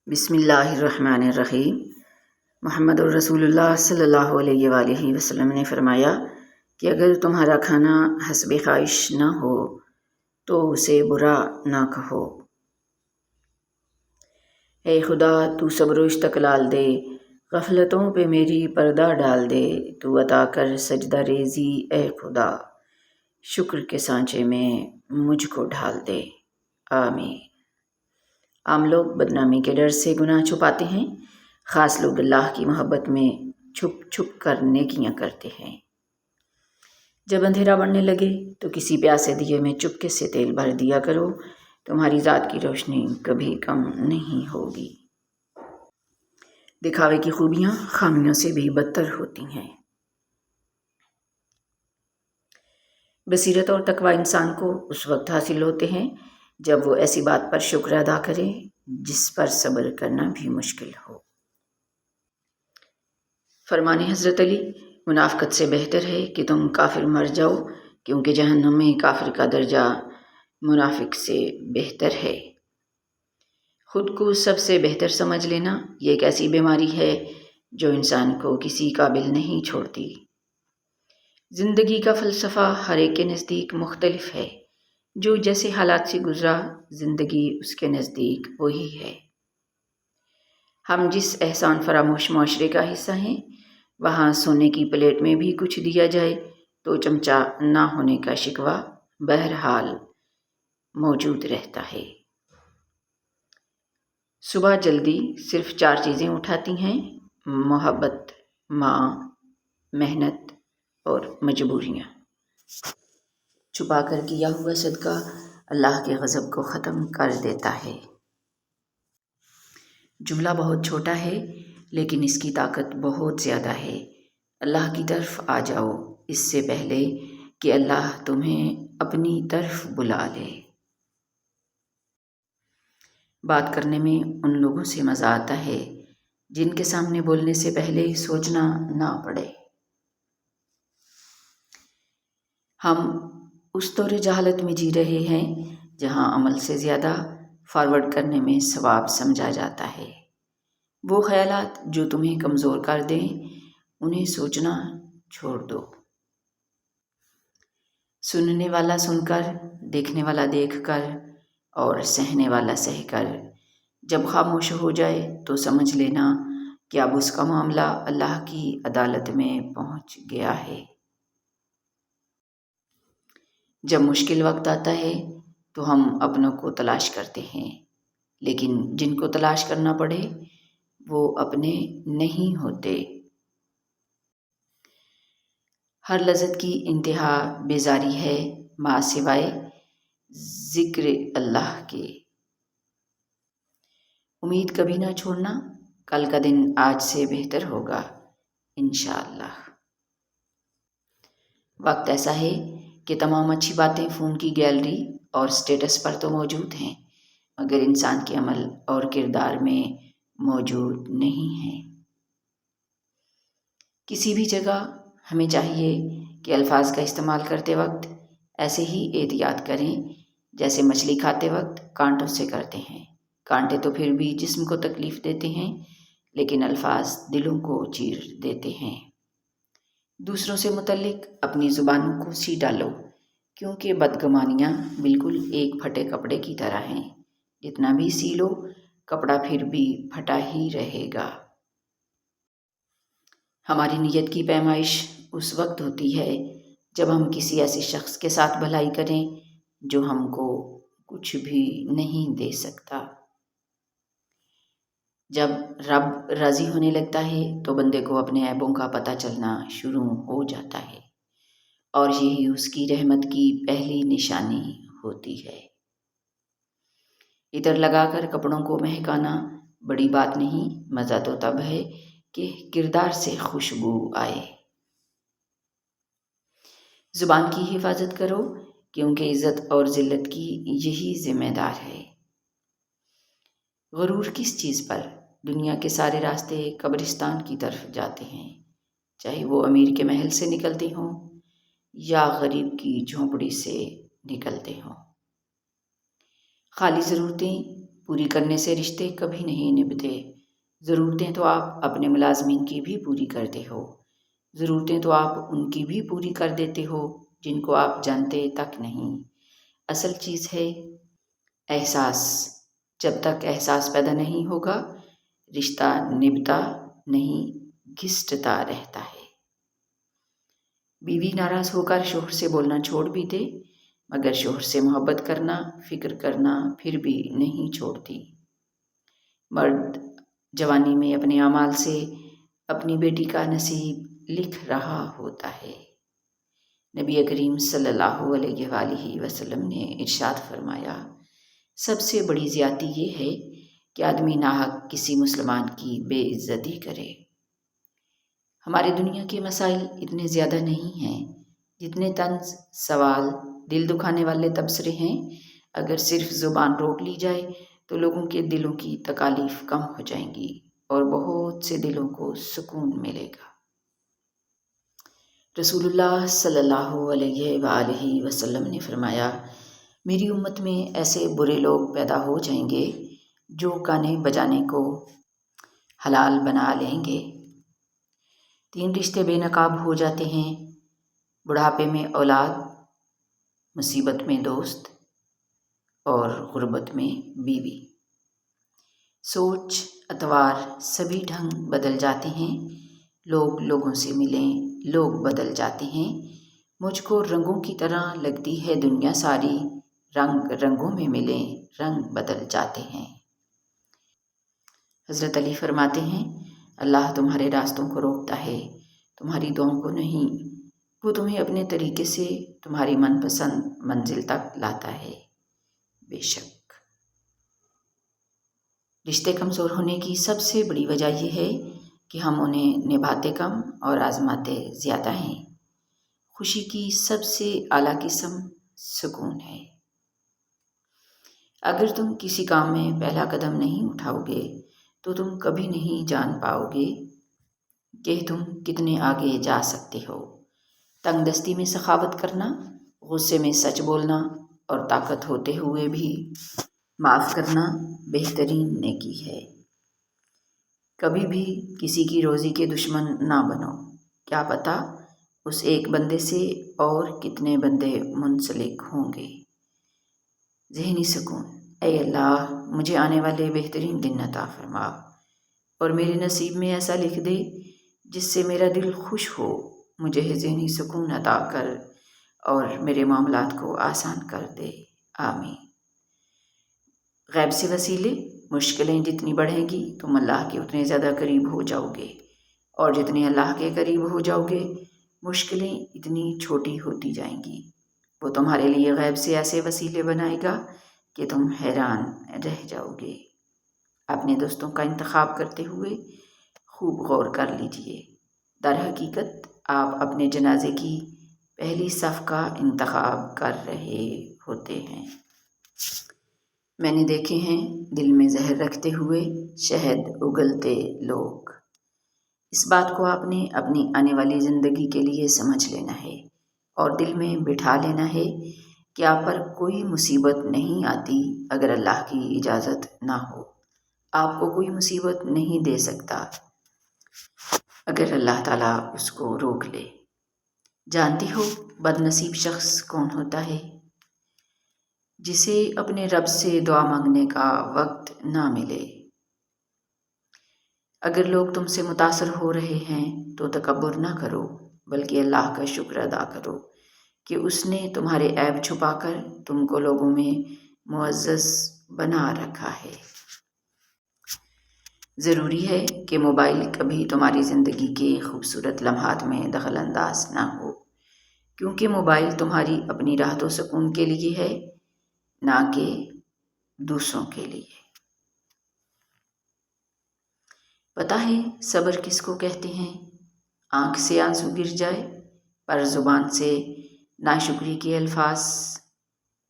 بسم اللہ الرحمن الرحیم۔ محمد الرسول اللہ صلی اللہ علیہ وآلہ وسلم نے فرمایا کہ اگر تمہارا کھانا حسب خواہش نہ ہو تو اسے برا نہ کہو۔ اے خدا تو صبر و استقلال دے، غفلتوں پہ میری پردہ ڈال دے، تو عطا کر سجدہ ریزی اے خدا، شکر کے سانچے میں مجھ کو ڈھال دے، آمین۔ عام لوگ بدنامی کے ڈر سے گناہ چھپاتے ہیں، خاص لوگ اللہ کی محبت میں چھپ چھپ کر نیکیاں کرتے ہیں۔ جب اندھیرا بڑھنے لگے تو کسی پیاسے دیے میں چپکے سے تیل بھر دیا کرو، تمہاری ذات کی روشنی کبھی کم نہیں ہوگی۔ دکھاوے کی خوبیاں خامیوں سے بھی بدتر ہوتی ہیں۔ بصیرت اور تقوی انسان کو اس وقت حاصل ہوتے ہیں جب وہ ایسی بات پر شکر ادا کرے جس پر صبر کرنا بھی مشکل ہو۔ فرمان حضرت علی، منافقت سے بہتر ہے کہ تم کافر مر جاؤ، کیونکہ جہنم میں کافر کا درجہ منافق سے بہتر ہے۔ خود کو سب سے بہتر سمجھ لینا یہ ایک ایسی بیماری ہے جو انسان کو کسی قابل نہیں چھوڑتی۔ زندگی کا فلسفہ ہر ایک کے نزدیک مختلف ہے، جو جیسے حالات سے گزرا زندگی اس کے نزدیک وہی ہے۔ ہم جس احسان فراموش معاشرے کا حصہ ہیں، وہاں سونے کی پلیٹ میں بھی کچھ دیا جائے تو چمچہ نہ ہونے کا شکوہ بہرحال موجود رہتا ہے۔ صبح جلدی صرف 4 چیزیں اٹھاتی ہیں: محبت، ماں، محنت اور مجبوریاں۔ چھپا کر کیا ہوا صدقہ اللہ کے غضب کو ختم کر دیتا ہے۔ جملہ بہت چھوٹا ہے لیکن اس کی طاقت بہت زیادہ ہے۔ اللہ کی طرف آ جاؤ اس سے پہلے کہ اللہ تمہیں اپنی طرف بلا لے۔ بات کرنے میں ان لوگوں سے مزہ آتا ہے جن کے سامنے بولنے سے پہلے سوچنا نہ پڑے۔ ہم اس دور جہالت میں جی رہے ہیں جہاں عمل سے زیادہ فارورڈ کرنے میں ثواب سمجھا جاتا ہے۔ وہ خیالات جو تمہیں کمزور کر دیں انہیں سوچنا چھوڑ دو۔ سننے والا سن کر، دیکھنے والا دیکھ کر اور سہنے والا سہ کر جب خاموش ہو جائے تو سمجھ لینا کہ اب اس کا معاملہ اللہ کی عدالت میں پہنچ گیا ہے۔ جب مشکل وقت آتا ہے تو ہم اپنوں کو تلاش کرتے ہیں، لیکن جن کو تلاش کرنا پڑے وہ اپنے نہیں ہوتے۔ ہر لذت کی انتہا بیزاری ہے ماں سوائے ذکر اللہ کے۔ امید کبھی نہ چھوڑنا، کل کا دن آج سے بہتر ہوگا انشاءاللہ۔ وقت ایسا ہے کہ تمام اچھی باتیں فون کی گیلری اور سٹیٹس پر تو موجود ہیں، مگر انسان کے عمل اور کردار میں موجود نہیں ہیں۔ کسی بھی جگہ ہمیں چاہیے کہ الفاظ کا استعمال کرتے وقت ایسے ہی احتیاط کریں جیسے مچھلی کھاتے وقت کانٹوں سے کرتے ہیں۔ کانٹے تو پھر بھی جسم کو تکلیف دیتے ہیں، لیکن الفاظ دلوں کو چیر دیتے ہیں۔ دوسروں سے متعلق اپنی زبانوں کو سی ڈالو، کیونکہ بدگمانیاں بالکل ایک پھٹے کپڑے کی طرح ہیں، جتنا بھی سی لو کپڑا پھر بھی پھٹا ہی رہے گا۔ ہماری نیت کی پیمائش اس وقت ہوتی ہے جب ہم کسی ایسے شخص کے ساتھ بھلائی کریں جو ہم کو کچھ بھی نہیں دے سکتا۔ جب رب راضی ہونے لگتا ہے تو بندے کو اپنے عیبوں کا پتہ چلنا شروع ہو جاتا ہے، اور یہی اس کی رحمت کی پہلی نشانی ہوتی ہے۔ عطر لگا کر کپڑوں کو مہکانا بڑی بات نہیں، مزہ تو تب ہے کہ کردار سے خوشبو آئے۔ زبان کی حفاظت کرو، کیونکہ عزت اور ذلت کی یہی ذمہ دار ہے۔ غرور کس چیز پر؟ دنیا کے سارے راستے قبرستان کی طرف جاتے ہیں، چاہے وہ امیر کے محل سے نکلتے ہوں یا غریب کی جھونپڑی سے نکلتے ہوں۔ خالی ضرورتیں پوری کرنے سے رشتے کبھی نہیں نبھتے۔ ضرورتیں تو آپ اپنے ملازمین کی بھی پوری کرتے ہو، ضرورتیں تو آپ ان کی بھی پوری کر دیتے ہو جن کو آپ جانتے تک نہیں۔ اصل چیز ہے احساس۔ جب تک احساس پیدا نہیں ہوگا رشتہ نبھتا نہیں، گھسٹتا رہتا ہے۔ بیوی ناراض ہو کر شوہر سے بولنا چھوڑ بھی دے مگر شوہر سے محبت کرنا، فکر کرنا پھر بھی نہیں چھوڑتی۔ مرد جوانی میں اپنے اعمال سے اپنی بیٹی کا نصیب لکھ رہا ہوتا ہے۔ نبی کریم صلی اللہ علیہ وآلہ وسلم نے ارشاد فرمایا، سب سے بڑی زیادتی یہ ہے کہ آدمی ناحق کسی مسلمان کی بے عزتی کرے۔ ہماری دنیا کے مسائل اتنے زیادہ نہیں ہیں جتنے طنز، سوال، دل دکھانے والے تبصرے ہیں۔ اگر صرف زبان روک لی جائے تو لوگوں کے دلوں کی تکالیف کم ہو جائیں گی اور بہت سے دلوں کو سکون ملے گا۔ رسول اللہ صلی اللہ علیہ وآلہ وسلم نے فرمایا، میری امت میں ایسے برے لوگ پیدا ہو جائیں گے جو گانے بجانے کو حلال بنا لیں گے۔ 3 رشتے بے نقاب ہو جاتے ہیں، بڑھاپے میں اولاد، مصیبت میں دوست اور غربت میں بیوی۔ سوچ، اتوار، سبھی ڈھنگ بدل جاتے ہیں، لوگ لوگوں سے ملیں، لوگ بدل جاتے ہیں۔ مجھ کو رنگوں کی طرح لگتی ہے دنیا ساری، رنگ رنگوں میں ملیں، رنگ بدل جاتے ہیں۔ حضرت علی فرماتے ہیں، اللہ تمہارے راستوں کو روکتا ہے، تمہاری دعاؤں کو نہیں۔ وہ تمہیں اپنے طریقے سے تمہاری من پسند منزل تک لاتا ہے۔ بے شک رشتے کمزور ہونے کی سب سے بڑی وجہ یہ ہے کہ ہم انہیں نبھاتے کم اور آزماتے زیادہ ہیں۔ خوشی کی سب سے اعلیٰ قسم سکون ہے۔ اگر تم کسی کام میں پہلا قدم نہیں اٹھاؤ گے تو تم کبھی نہیں جان پاؤ گے کہ تم کتنے آگے جا سکتے ہو۔ تنگ دستی میں سخاوت کرنا، غصے میں سچ بولنا اور طاقت ہوتے ہوئے بھی معاف کرنا بہترین نیکی ہے۔ کبھی بھی کسی کی روزی کے دشمن نہ بنو، کیا پتہ اس ایک بندے سے اور کتنے بندے منسلک ہوں گے۔ ذہنی سکون۔ اے اللہ مجھے آنے والے بہترین دن عطا فرما اور میرے نصیب میں ایسا لکھ دے جس سے میرا دل خوش ہو۔ مجھے ذہنی سکون عطا کر اور میرے معاملات کو آسان کر دے، آمین۔ غیب سے وسیلے۔ مشکلیں جتنی بڑھیں گی تم اللہ کے اتنے زیادہ قریب ہو جاؤ گے، اور جتنے اللہ کے قریب ہو جاؤ گے مشکلیں اتنی چھوٹی ہوتی جائیں گی۔ وہ تمہارے لیے غیب سے ایسے وسیلے بنائے گا کہ تم حیران رہ جاؤ گے۔ اپنے دوستوں کا انتخاب کرتے ہوئے خوب غور کر لیجئے۔ در حقیقت آپ اپنے جنازے کی پہلی صف کا انتخاب کر رہے ہوتے ہیں۔ میں نے دیکھے ہیں دل میں زہر رکھتے ہوئے شہد اگلتے لوگ۔ اس بات کو آپ نے اپنی آنے والی زندگی کے لیے سمجھ لینا ہے اور دل میں بٹھا لینا ہے کہ آپ پر کوئی مصیبت نہیں آتی اگر اللہ کی اجازت نہ ہو۔ آپ کو کوئی مصیبت نہیں دے سکتا اگر اللہ تعالیٰ اس کو روک لے۔ جانتی ہو بد نصیب شخص کون ہوتا ہے؟ جسے اپنے رب سے دعا مانگنے کا وقت نہ ملے۔ اگر لوگ تم سے متاثر ہو رہے ہیں تو تکبر نہ کرو بلکہ اللہ کا شکر ادا کرو کہ اس نے تمہارے عیب چھپا کر تم کو لوگوں میں معزز بنا رکھا ہے۔ ضروری ہے کہ موبائل کبھی تمہاری زندگی کے خوبصورت لمحات میں دخل انداز نہ ہو، کیونکہ موبائل تمہاری اپنی راحت و سکون کے لیے ہے، نہ کہ دوسروں کے لیے۔ پتہ ہے صبر کس کو کہتے ہیں؟ آنکھ سے آنسو گر جائے پر زبان سے ناشکری کے الفاظ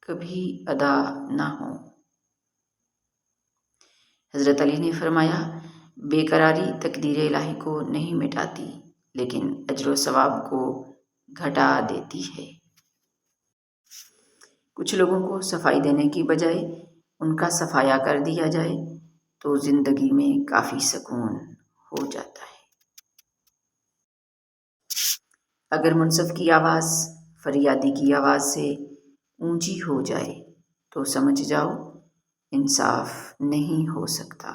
کبھی ادا نہ ہوں۔ حضرت علی نے فرمایا، بے قراری تقدیر الہی کو نہیں مٹاتی لیکن اجر و ثواب کو گھٹا دیتی ہے۔ کچھ لوگوں کو صفائی دینے کی بجائے ان کا صفایا کر دیا جائے تو زندگی میں کافی سکون ہو جاتا ہے۔ اگر منصف کی آواز فریادی کی آواز سے اونچی ہو جائے تو سمجھ جاؤ انصاف نہیں ہو سکتا۔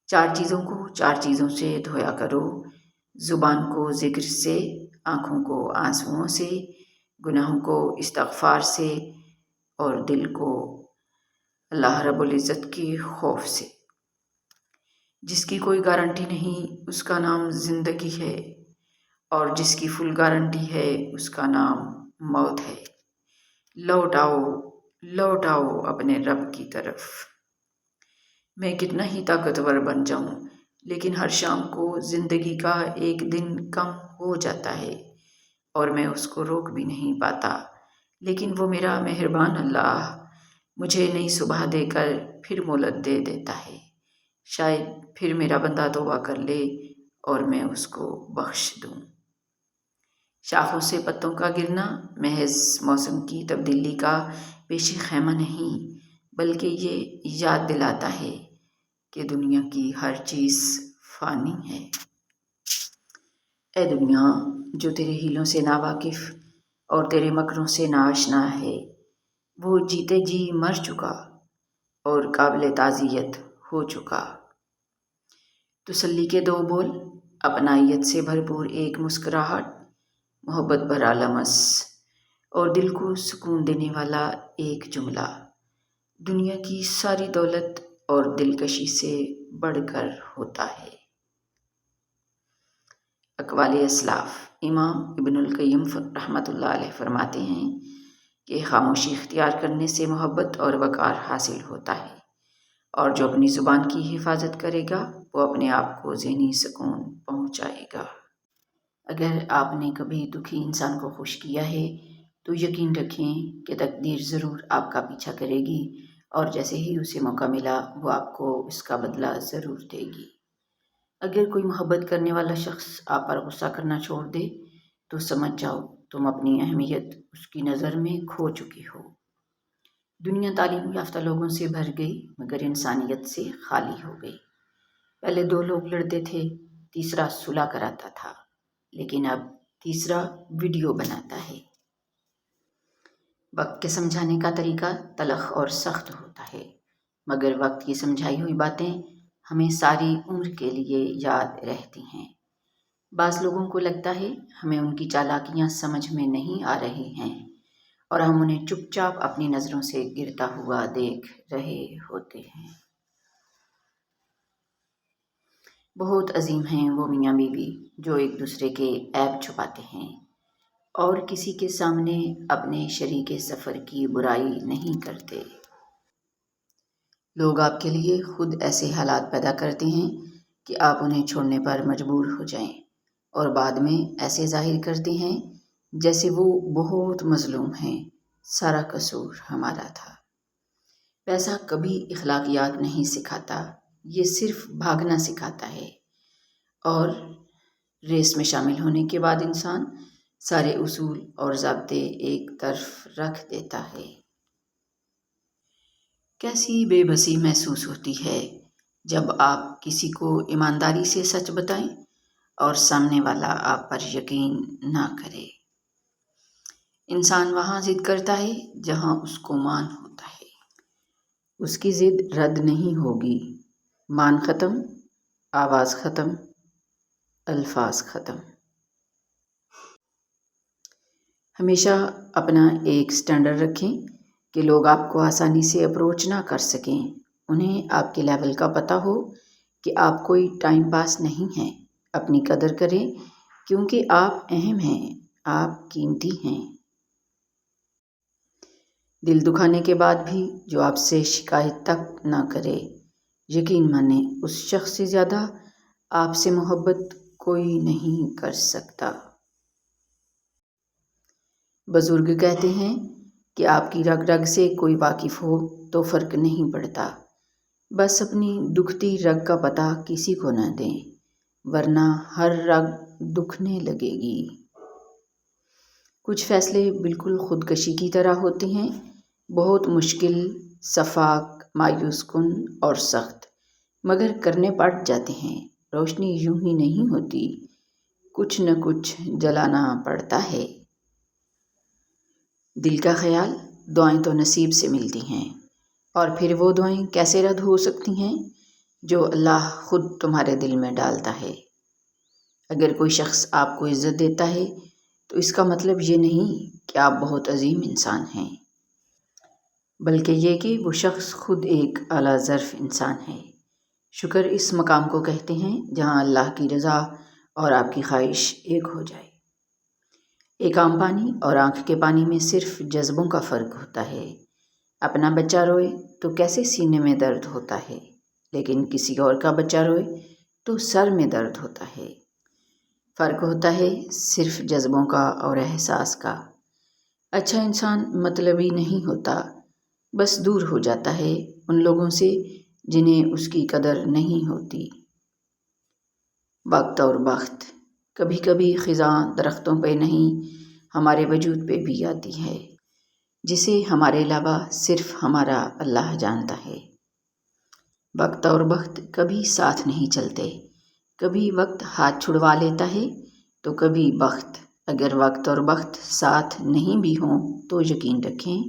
4 چیزوں سے دھویا کرو، زبان کو ذکر سے، آنکھوں کو آنسوؤں سے، گناہوں کو استغفار سے، اور دل کو اللہ رب العزت کے خوف سے۔ جس کی کوئی گارنٹی نہیں اس کا نام زندگی ہے، اور جس کی فل گارنٹی ہے اس کا نام موت ہے۔ لوٹ آؤ اپنے رب کی طرف۔ میں کتنا ہی طاقتور بن جاؤں لیکن ہر شام کو زندگی کا ایک دن کم ہو جاتا ہے اور میں اس کو روک بھی نہیں پاتا، لیکن وہ میرا مہربان اللہ مجھے نئی صبح دے کر پھر مہلت دے دیتا ہے۔ شاید پھر میرا بندہ توبہ کر لے اور میں اس کو بخش دوں۔ شاخوں سے پتوں کا گرنا محض موسم کی تبدیلی کا پیش خیمہ نہیں، بلکہ یہ یاد دلاتا ہے کہ دنیا کی ہر چیز فانی ہے۔ اے دنیا جو تیرے ہیلوں سے ناواقف اور تیرے مکروں سے ناآشنا ہے، وہ جیتے جی مر چکا اور قابل تعزیت ہو چکا۔ تسلی کے 2 بول، اپنائیت سے بھرپور ایک مسکراہٹ، محبت بھرا لمس اور دل کو سکون دینے والا ایک جملہ دنیا کی ساری دولت اور دلکشی سے بڑھ کر ہوتا ہے۔ اقوال اسلاف، امام ابن القیم رحمۃ اللہ علیہ فرماتے ہیں کہ خاموشی اختیار کرنے سے محبت اور وقار حاصل ہوتا ہے، اور جو اپنی زبان کی حفاظت کرے گا وہ اپنے آپ کو ذہنی سکون پہنچائے گا۔ اگر آپ نے کبھی دکھی انسان کو خوش کیا ہے تو یقین رکھیں کہ تقدیر ضرور آپ کا پیچھا کرے گی، اور جیسے ہی اسے موقع ملا وہ آپ کو اس کا بدلہ ضرور دے گی۔ اگر کوئی محبت کرنے والا شخص آپ پر غصہ کرنا چھوڑ دے تو سمجھ جاؤ تم اپنی اہمیت اس کی نظر میں کھو چکی ہو۔ دنیا تعلیم یافتہ لوگوں سے بھر گئی مگر انسانیت سے خالی ہو گئی۔ پہلے 2 لوگ لڑتے تھے، تیسرا صلح کراتا تھا، لیکن اب تیسرا ویڈیو بناتا ہے۔ وقت کے سمجھانے کا طریقہ تلخ اور سخت ہوتا ہے، مگر وقت کی سمجھائی ہوئی باتیں ہمیں ساری عمر کے لیے یاد رہتی ہیں۔ بعض لوگوں کو لگتا ہے ہمیں ان کی چالاکیاں سمجھ میں نہیں آ رہی ہیں اور ہم انہیں چپ چاپ اپنی نظروں سے گرتا ہوا دیکھ رہے ہوتے ہیں۔ بہت عظیم ہیں وہ میاں بیوی جو ایک دوسرے کے عیب چھپاتے ہیں اور کسی کے سامنے اپنے شریک سفر کی برائی نہیں کرتے۔ لوگ آپ کے لیے خود ایسے حالات پیدا کرتے ہیں کہ آپ انہیں چھوڑنے پر مجبور ہو جائیں، اور بعد میں ایسے ظاہر کرتے ہیں جیسے وہ بہت مظلوم ہیں، سارا قصور ہمارا تھا۔ پیسہ کبھی اخلاقیات نہیں سکھاتا، یہ صرف بھاگنا سکھاتا ہے، اور ریس میں شامل ہونے کے بعد انسان سارے اصول اور ضابطے ایک طرف رکھ دیتا ہے۔ کیسی بے بسی محسوس ہوتی ہے جب آپ کسی کو ایمانداری سے سچ بتائیں اور سامنے والا آپ پر یقین نہ کرے۔ انسان وہاں ضد کرتا ہے جہاں اس کو مان ہوتا ہے۔ اس کی ضد رد نہیں ہوگی۔ مان ختم، آواز ختم، الفاظ ختم۔ ہمیشہ اپنا ایک سٹینڈرڈ رکھیں کہ لوگ آپ کو آسانی سے اپروچ نہ کر سکیں۔ انہیں آپ کے لیول کا پتہ ہو کہ آپ کوئی ٹائم پاس نہیں ہیں۔ اپنی قدر کریں کیونکہ آپ اہم ہیں، آپ قیمتی ہیں۔ دل دکھانے کے بعد بھی جو آپ سے شکایت تک نہ کرے، یقین مانیں اس شخص سے زیادہ آپ سے محبت کوئی نہیں کر سکتا۔ بزرگ کہتے ہیں کہ آپ کی رگ رگ سے کوئی واقف ہو تو فرق نہیں پڑتا، بس اپنی دکھتی رگ کا پتہ کسی کو نہ دیں ورنہ ہر رگ دکھنے لگے گی۔ کچھ فیصلے بالکل خودکشی کی طرح ہوتے ہیں، بہت مشکل، شفاق، مایوس کن اور سخت، مگر کرنے پڑ جاتے ہیں۔ روشنی یوں ہی نہیں ہوتی، کچھ نہ کچھ جلانا پڑتا ہے۔ دل کا خیال، دعائیں تو نصیب سے ملتی ہیں، اور پھر وہ دعائیں کیسے رد ہو سکتی ہیں جو اللہ خود تمہارے دل میں ڈالتا ہے۔ اگر کوئی شخص آپ کو عزت دیتا ہے تو اس کا مطلب یہ نہیں کہ آپ بہت عظیم انسان ہیں، بلکہ یہ کہ وہ شخص خود ایک اعلیٰ ظرف انسان ہے۔ شکر اس مقام کو کہتے ہیں جہاں اللہ کی رضا اور آپ کی خواہش ایک ہو جائے۔ ایک عام پانی اور آنکھ کے پانی میں صرف جذبوں کا فرق ہوتا ہے۔ اپنا بچہ روئے تو کیسے سینے میں درد ہوتا ہے، لیکن کسی اور کا بچہ روئے تو سر میں درد ہوتا ہے۔ فرق ہوتا ہے صرف جذبوں کا اور احساس کا۔ اچھا انسان مطلبی نہیں ہوتا، بس دور ہو جاتا ہے ان لوگوں سے جنہیں اس کی قدر نہیں ہوتی۔ وقت اور بخت، کبھی کبھی خزاں درختوں پہ نہیں ہمارے وجود پہ بھی آتی ہے، جسے ہمارے علاوہ صرف ہمارا اللہ جانتا ہے۔ وقت اور بخت کبھی ساتھ نہیں چلتے، کبھی وقت ہاتھ چھڑوا لیتا ہے تو کبھی بخت۔ اگر وقت اور بخت ساتھ نہیں بھی ہوں تو یقین رکھیں،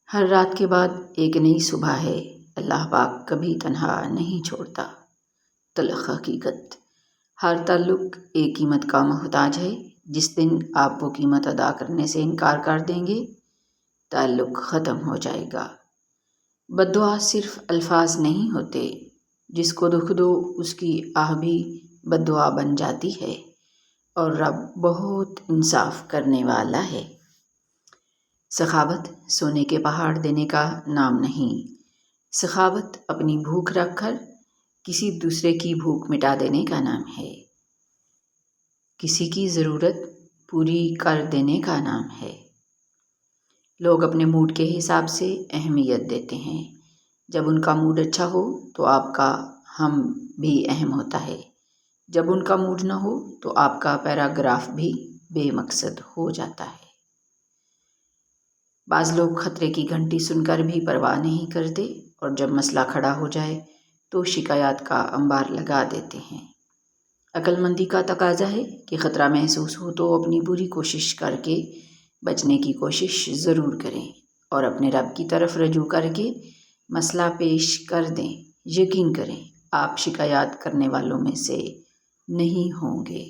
ہر رات کے بعد ایک نئی صبح ہے۔ اللہ پاک کبھی تنہا نہیں چھوڑتا۔ تلخ حقیقت، ہر تعلق ایک قیمت کا محتاج ہے۔ جس دن آپ وہ قیمت ادا کرنے سے انکار کر دیں گے، تعلق ختم ہو جائے گا۔ بد دعا صرف الفاظ نہیں ہوتے، جس کو دکھ دو اس کی آہ بھی بد دعا بن جاتی ہے، اور رب بہت انصاف کرنے والا ہے۔ سخاوت سونے کے پہاڑ دینے کا نام نہیں، سخاوت اپنی بھوک رکھ کر کسی دوسرے کی بھوک مٹا دینے کا نام ہے، کسی کی ضرورت پوری کر دینے کا نام ہے۔ لوگ اپنے موڈ کے حساب سے اہمیت دیتے ہیں۔ جب ان کا موڈ اچھا ہو تو آپ کا ہم بھی اہم ہوتا ہے، جب ان کا موڈ نہ ہو تو آپ کا پیراگراف بھی بے مقصد ہو جاتا ہے۔ بعض لوگ خطرے کی گھنٹی سن کر بھی پرواہ نہیں کرتے، اور جب مسئلہ کھڑا ہو جائے تو شکایات کا انبار لگا دیتے ہیں۔ عقل مندی کا تقاضا ہے کہ خطرہ محسوس ہو تو اپنی پوری کوشش کر کے بچنے کی کوشش ضرور کریں، اور اپنے رب کی طرف رجوع کر کے مسئلہ پیش کر دیں۔ یقین کریں آپ شکایات کرنے والوں میں سے نہیں ہوں گے۔